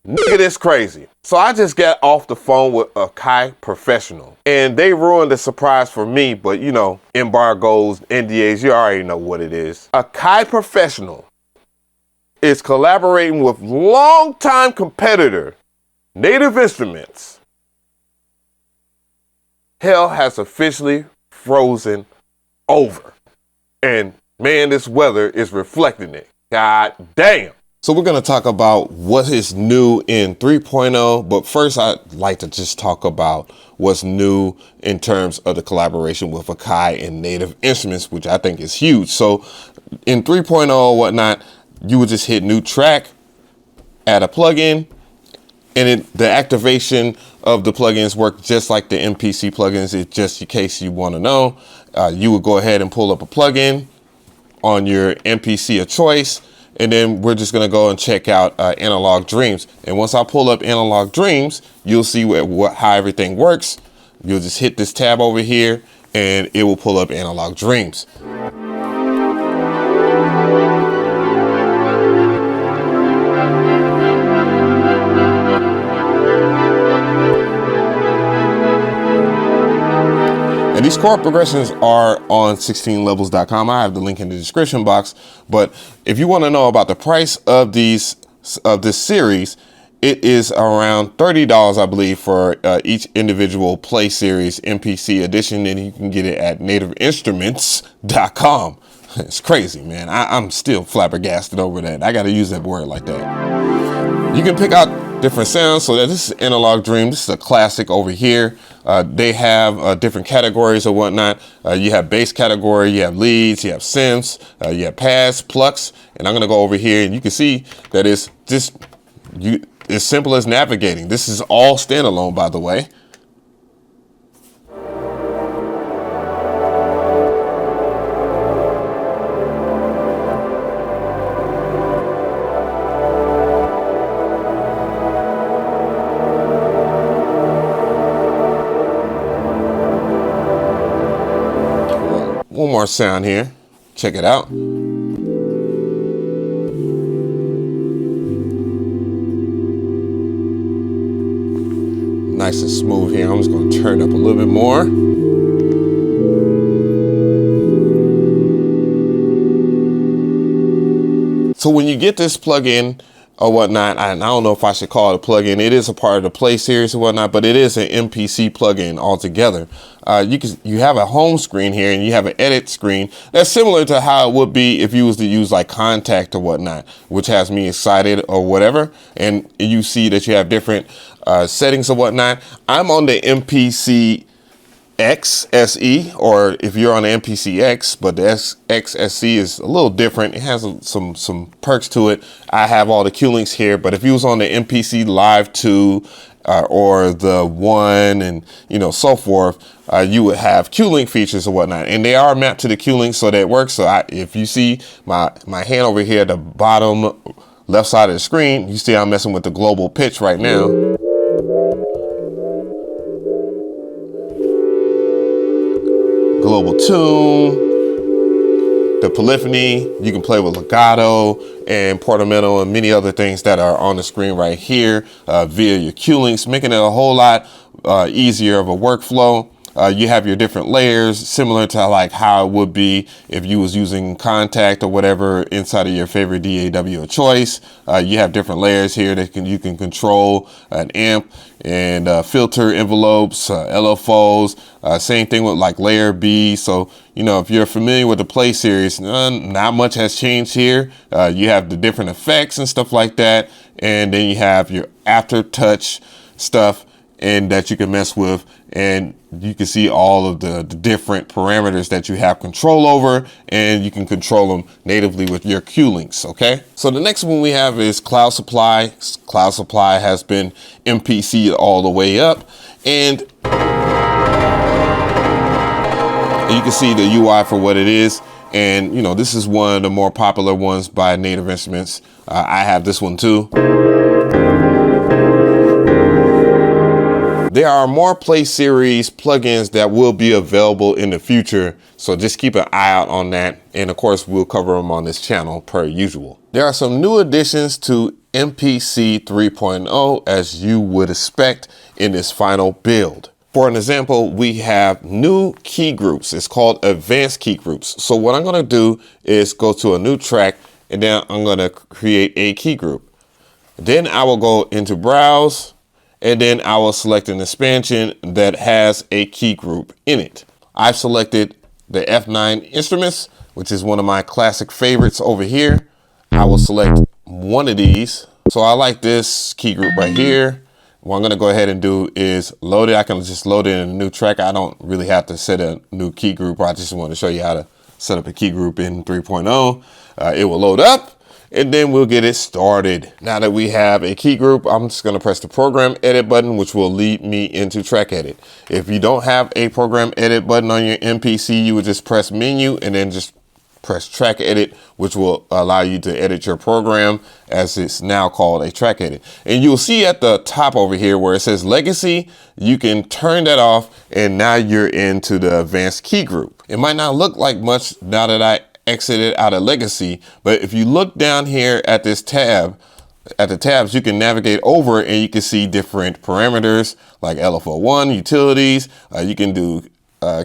Nigga, this crazy. So I just got off the phone with AKAI Professional, and they ruined the surprise for me, but you know, embargoes, NDAs, you already know what it is. AKAI Professional is collaborating with longtime competitor Native Instruments. Hell has officially frozen over. And man, this weather is reflecting it. God damn. So we're going to talk about what is new in 3.0, but first I'd like to just talk about what's new in terms of the collaboration with AKAI and Native Instruments, which I think is huge. So in 3.0 or whatnot, you would just hit new track, add a plugin, and the activation of the plugins work just like the MPC plugins. It's just in case you want to know. You would go ahead and pull up a plugin on your MPC of choice, and then we're just going to go and check out Analog Dreams. And once I pull up Analog Dreams, you'll see how everything works. You'll just hit this tab over here and it will pull up Analog Dreams. And these chord progressions are on 16levels.com. I have the link in the description box. But if you want to know about the price of this series, it is around $30, I believe, for each individual Play Series MPC edition, and you can get it at nativeinstruments.com. It's crazy, man. I'm still flabbergasted over that. I got to use that word like that. You can pick out different sounds. So this is Analog Dream. This is a classic over here. They have different categories or whatnot. You have bass category, you have leads, you have synths, you have pads, plucks, and I'm gonna go over here and you can see that it's just as simple as navigating. This is all standalone, by the way. One more sound here. Check it out. Nice and smooth here. I'm just going to turn it up a little bit more. So when you get this plugin or whatnot, I don't know if I should call it a plugin. It is a part of the Play Series or whatnot, but it is an MPC plugin altogether. You have a home screen here and you have an edit screen that's similar to how it would be if you was to use like Contact or whatnot, which has me excited or whatever. And you see that you have different settings or whatnot. I'm on the MPC X SE, or if you're on the MPC X, but the XSC is a little different. It has some perks to it. I have all the cue links here, but if you was on the MPC Live 2 or the 1 and so forth, you would have cue link features or whatnot, and they are mapped to the cue link, so that works. So if you see my hand over here at the bottom left side of the screen, you see I'm messing with the global pitch right now. Global tune, the polyphony, you can play with legato and portamento and many other things that are on the screen right here via your cue links, making it a whole lot easier of a workflow. You have your different layers, similar to like how it would be if you was using Contact or whatever inside of your favorite DAW of choice. You have different layers here that you can control an amp and filter envelopes, LFOs, same thing with like layer B. So, if you're familiar with the Play Series, not much has changed here. You have the different effects and stuff like that. And then you have your aftertouch stuff and that you can mess with, and you can see all of the different parameters that you have control over, and you can control them natively with your cue links. Okay, so the next one we have is Cloud Supply. Cloud Supply has been MPC'd all the way up, and you can see the UI for what it is. And this is one of the more popular ones by Native Instruments. I have this one too. There are more Play Series plugins that will be available in the future, so just keep an eye out on that. And of course, we'll cover them on this channel per usual. There are some new additions to MPC 3.0 as you would expect in this final build. For an example, we have new key groups. It's called advanced key groups. So what I'm going to do is go to a new track, and then I'm going to create a key group. Then I will go into browse, and then I will select an expansion that has a key group in it. I've selected the F9 instruments, which is one of my classic favorites over here. I will select one of these. So I like this key group right here. What I'm going to go ahead and do is load it. I can just load it in a new track. I don't really have to set a new key group. I just want to show you how to set up a key group in 3.0. It will load up, and then we'll get it started. Now that we have a key group, I'm just going to press the program edit button, which will lead me into track edit. If you don't have a program edit button on your MPC, you would just press menu and then just press track edit, which will allow you to edit your program, as it's now called a track edit. And you'll see at the top over here where it says legacy, you can turn that off, and now you're into the advanced key group. It might not look like much now that I exited out of legacy, but if you look down here at this tab, at the tabs, you can navigate over and you can see different parameters like LFO1, utilities. You can do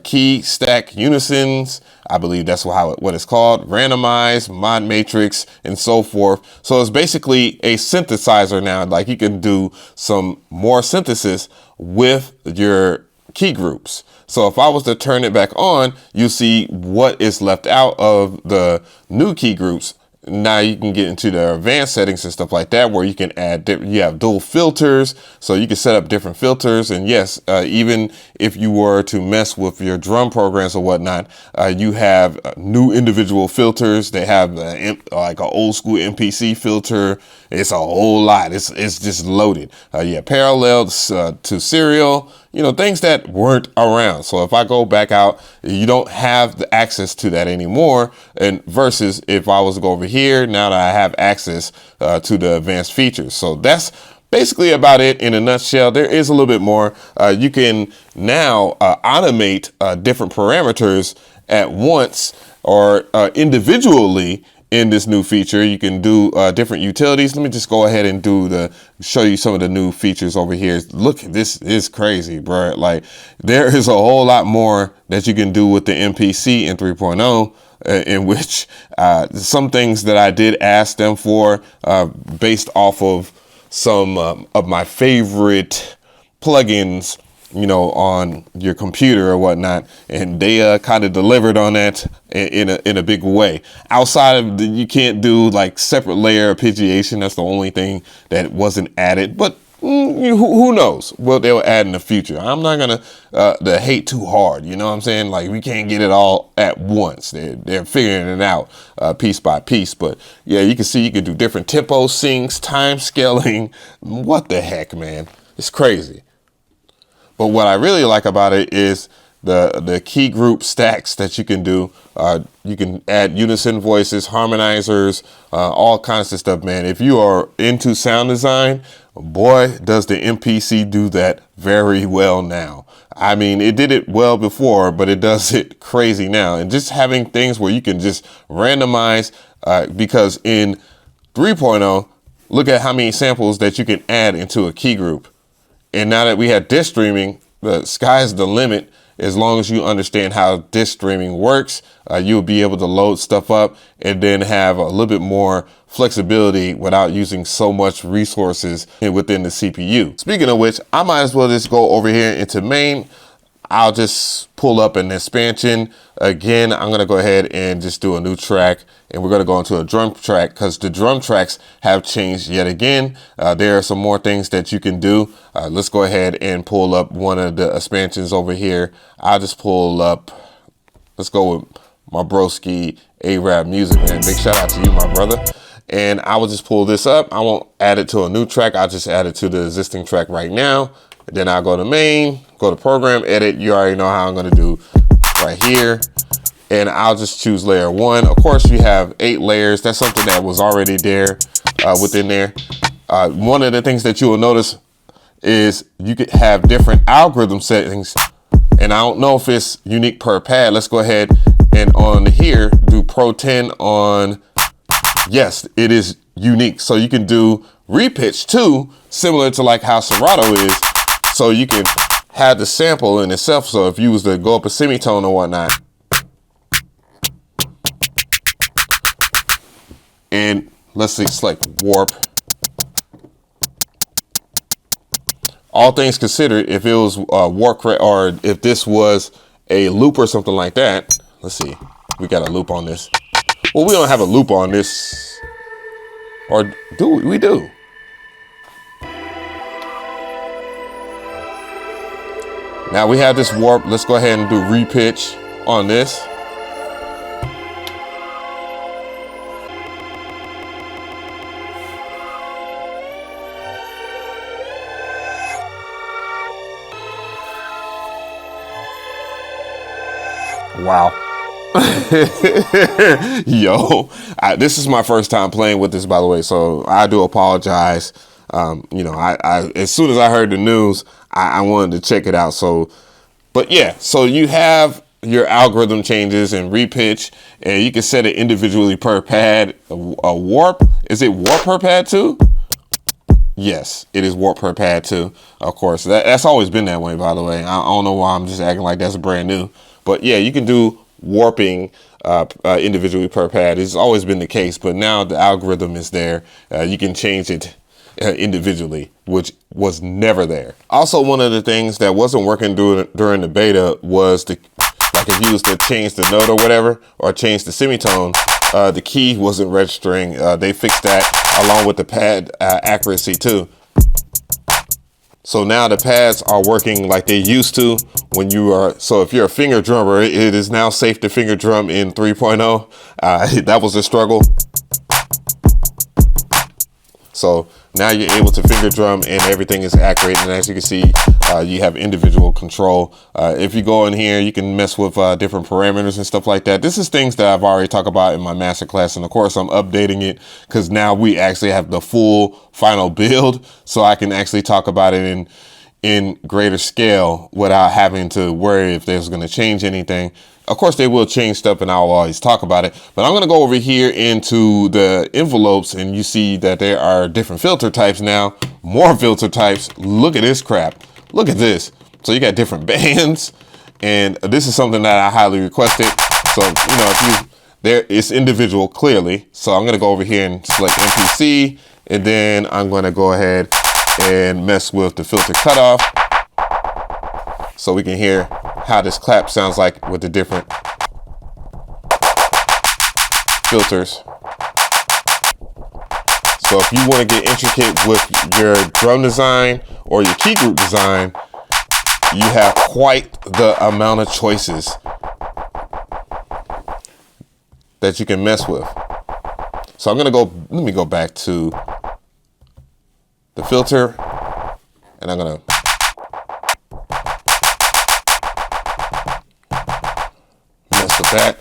key stack unisons. I believe that's what it's called, randomize, mod matrix, and so forth. So it's basically a synthesizer now. Like you can do some more synthesis with your key groups. So if I was to turn it back on, you see what is left out of the new key groups. Now you can get into the advanced settings and stuff like that, where you can add, you have dual filters, so you can set up different filters. And yes, even if you were to mess with your drum programs or whatnot, you have new individual filters. They have like an old school MPC filter. It's a whole lot. It's just loaded. Yeah, parallel to serial, you know, things that weren't around. So if I go back out, you don't have the access to that anymore. And versus if I was to go over here, now that I have access to the advanced features. So that's basically about it in a nutshell. There is a little bit more. You can now automate different parameters at once or individually. In this new feature, you can do different utilities. Let me just go ahead and show you some of the new features over here. Look, this is crazy, bro. Like there is a whole lot more that you can do with the MPC in 3.0, in which some things that I did ask them for based off of some of my favorite plugins, you know, on your computer or whatnot, and they kind of delivered on that in a big way. Outside of you can't do like separate layer arpeggiation. That's the only thing that wasn't added, but who knows what they'll add in the future. I'm not gonna hate too hard, you know what I'm saying? Like we can't get it all at once. They're figuring it out piece by piece. But yeah, you can see you can do different tempo syncs, time scaling. What the heck, man? It's crazy. But what I really like about it is the key group stacks that you can do. You can add unison voices, harmonizers, all kinds of stuff, man. If you are into sound design, boy, does the MPC do that very well now. I mean, it did it well before, but it does it crazy now. And just having things where you can just randomize, because in 3.0, look at how many samples that you can add into a key group. And now that we have disk streaming, the sky's the limit. As long as you understand how disk streaming works, you'll be able to load stuff up and then have a little bit more flexibility without using so much resources within the CPU. Speaking of which, I might as well just go over here into main. I'll just pull up an expansion. Again, I'm going to go ahead and just do a new track, and we're going to go into a drum track because the drum tracks have changed yet again. There are some more things that you can do. Let's go ahead and pull up one of the expansions over here. I'll just pull up, let's go with my broski A-Rap Music, man. Big shout out to you, my brother. And I will just pull this up. I won't add it to a new track. I'll just add it to the existing track right now. Then I'll go to main, go to program, edit. You already know how I'm going to do right here. And I'll just choose layer 1. Of course, you have 8 layers. That's something that was already there within there. One of the things that you will notice is you could have different algorithm settings. And I don't know if it's unique per pad. Let's go ahead and on here, do Pro 10 on, yes, it is unique. So you can do repitch too, similar to like how Serato is. So you can have the sample in itself. So if you was to go up a semitone or whatnot, and let's select warp. All things considered, if it was warp or if this was a loop or something like that, let's see, we got a loop on this. Well, we don't have a loop on this, or do we? We do. Now we have this warp. Let's go ahead and do repitch on this. Wow. Yo, this is my first time playing with this, by the way, so I do apologize. You know, I as soon as I heard the news, I wanted to check it out. So, but yeah, so you have your algorithm changes and repitch, and you can set it individually per pad. A warp, is it warp per pad too? Yes, it is warp per pad too. Of course, that's always been that way, by the way. I don't know why I'm just acting like that's brand new. But yeah, you can do warping individually per pad. It's always been the case, but now the algorithm is there. You can change it individually, which was never there. Also, one of the things that wasn't working during the beta was like if you was to change the note or whatever, or change the semitone, the key wasn't registering. They fixed that along with the pad accuracy too. So now the pads are working like they used to when you are, so if you're a finger drummer, it is now safe to finger drum in 3.0. That was a struggle. So now you're able to finger drum and everything is accurate. And as you can see, you have individual control. If you go in here, you can mess with different parameters and stuff like that. This is things that I've already talked about in my masterclass. And of course, I'm updating it because now we actually have the full final build. So I can actually talk about it in greater scale without having to worry if there's going to change anything. Of course, they will change stuff and I'll always talk about it. But I'm going to go over here into the envelopes and you see that there are different filter types now. More filter types. Look at this crap. Look at this. So you got different bands. And this is something that I highly requested. So, you know, it's individual clearly. So I'm going to go over here and select MPC. And then I'm going to go ahead and mess with the filter cutoff. So we can hear how this clap sounds like with the different filters. So if you want to get intricate with your drum design or your key group design, you have quite the amount of choices that you can mess with. So I'm gonna go, let me go back to the filter and I'm gonna mess with that.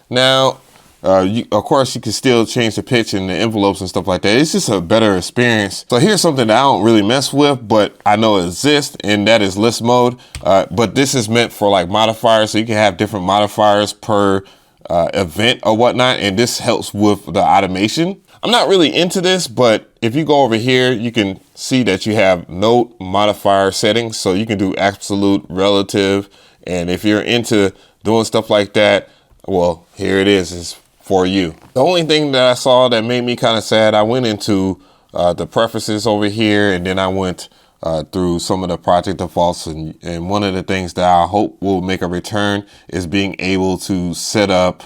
Now, of course, you can still change the pitch and the envelopes and stuff like that. It's just a better experience. So here's something that I don't really mess with, but I know it exists, and that is list mode. But this is meant for like modifiers, so you can have different modifiers per event or whatnot, and this helps with the automation. I'm not really into this, but if you go over here, you can see that you have note modifier settings, so you can do absolute, relative, and if you're into doing stuff like that, well, here it is. It's for you. The only thing that I saw that made me kind of sad, I went into the preferences over here, and then I went through some of the project defaults, and one of the things that I hope will make a return is being able to set up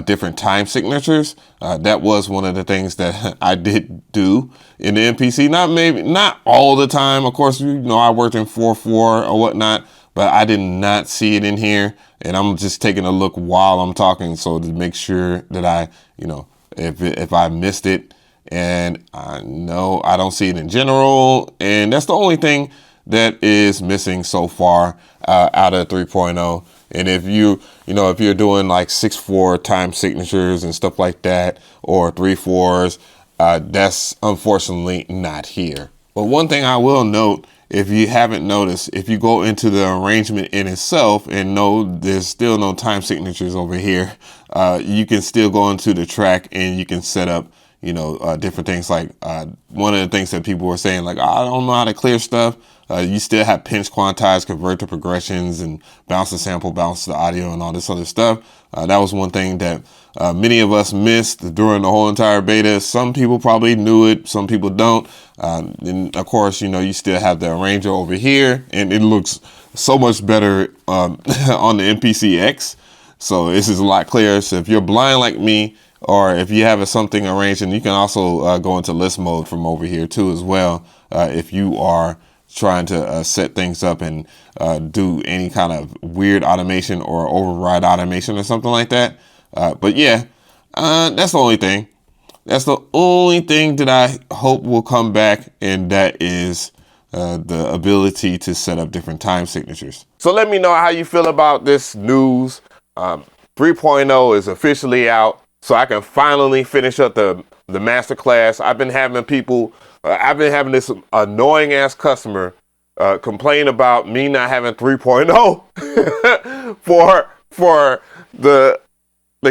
different time signatures. That was one of the things that I did do in the MPC. Not all the time. Of course, you know, I worked in 4.4 or whatnot, but I did not see it in here. And I'm just taking a look while I'm talking, so to make sure that I, you know, if I missed it, and I know I don't see it in general, and that's the only thing that is missing so far out of 3.0. And if if you're doing like 6/4 time signatures and stuff like that, or 3/4s, that's unfortunately not here. But one thing I will note, if you haven't noticed, if you go into the arrangement in itself and know there's still no time signatures over here, you can still go into the track and you can set up, you know, different things like one of the things that people were saying, like, I don't know how to clear stuff. You still have pinch, quantize, convert to progressions, and bounce the sample, bounce the audio, and all this other stuff. That was one thing that many of us missed during the whole entire beta. Some people probably knew it, some people don't. And of course, you know, you still have the arranger over here, and it looks so much better on the MPC-X. So this is a lot clearer. So if you're blind like me, or if you have something arranged, and you can also go into list mode from over here too as well, if you are trying to set things up and do any kind of weird automation or override automation or something like that. But yeah, that's the only thing. That's the only thing that I hope will come back, and that is the ability to set up different time signatures. So let me know how you feel about this news. 3.0 is officially out, so I can finally finish up the masterclass. I've been having people, I've been having this annoying ass customer complain about me not having 3.0 for the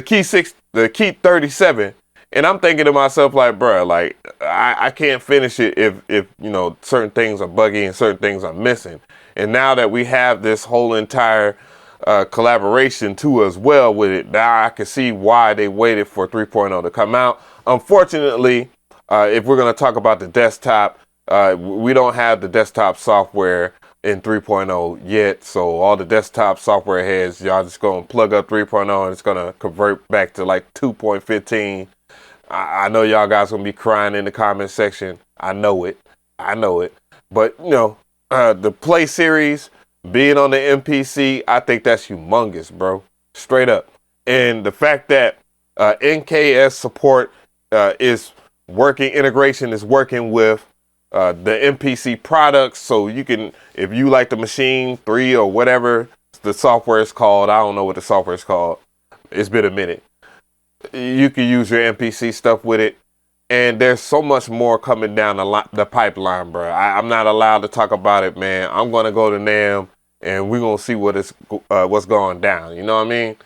key 37. And I'm thinking to myself, like, bruh, like, I can't finish it if, you know, certain things are buggy and certain things are missing. And now that we have this whole entire collaboration too as well with it, now I can see why they waited for 3.0 to come out. Unfortunately, if we're going to talk about the desktop, we don't have the desktop software in 3.0 yet. So all the desktop software heads, y'all just going to plug up 3.0 and it's going to convert back to like 2.15. I know y'all guys gonna be crying in the comment section. I know it. But you know, the Play series being on the MPC, I think that's humongous, bro. Straight up. And the fact that NKS support is working, integration is working with the MPC products, so you can, if you like the Machine 3 or whatever the software is called, I don't know what the software is called. It's been a minute. You can use your MPC stuff with it, and there's so much more coming down the pipeline, bro. I'm not allowed to talk about it, man. I'm gonna go to NAMM, and we're gonna see what's going down. You know what I mean?